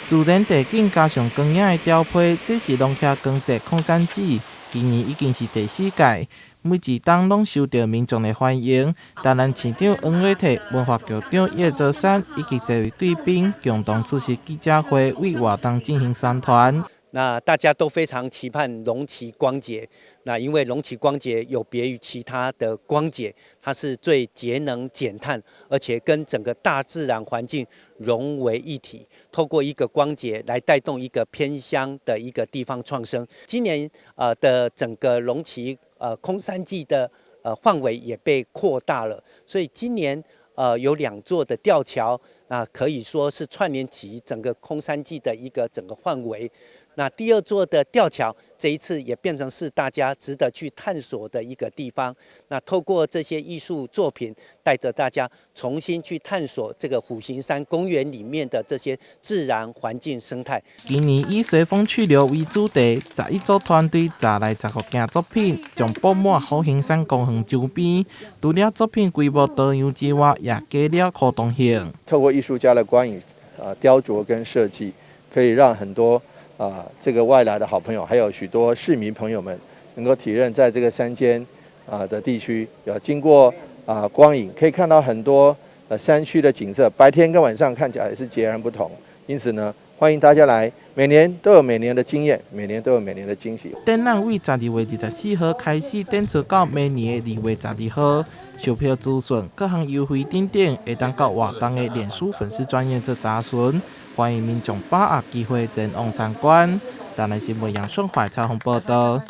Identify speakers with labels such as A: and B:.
A: 自然地景加上光影的调配，这是龙徛光节矿产季，今年已经是第4届，每一档拢受到民众的欢迎。担任市长黄伟綽、文化局长叶泽山以及这位贵宾共同出席记者会，为活动进行宣传。
B: 那大家都非常期盼龙旗光节，那因为龙旗光节有别于其他的光节，它是最节能减碳，而且跟整个大自然环境融为一体，透过一个光节来带动一个偏乡的一个地方创生。今年的整个龙旗空山祭的范围也被扩大了，所以今年有2座的吊桥，那可以说是串联起整个空山祭的一个整个范围。那第2座的吊桥，这一次也变成是大家值得去探索的一个地方。那透过这些艺术作品，带着大家重新去探索这个虎形山公园里面的这些自然环境生态。
A: 今年以随风去流为主题，11组团队摘来16件作品，将布满虎形山公园周边。除了作品规模多样之外，也加了互动性。
C: 透过艺术家的光影雕琢跟设计，可以让很多这个外来的好朋友，还有许多市民朋友们，能够体认在这个山间的地区，有经过光影，可以看到很多山区的景色，白天跟晚上看起来是截然不同。因此呢，欢迎大家来，每年都有每年的经验，每年都有每年的惊喜。
A: 展览为12月24号开始，展出到明年的2月12号。售票资讯、各项优惠等等，会当到活动的脸书粉丝专页做查询。欢迎民众把握机会前往参观。台南新闻杨顺怀采访报道。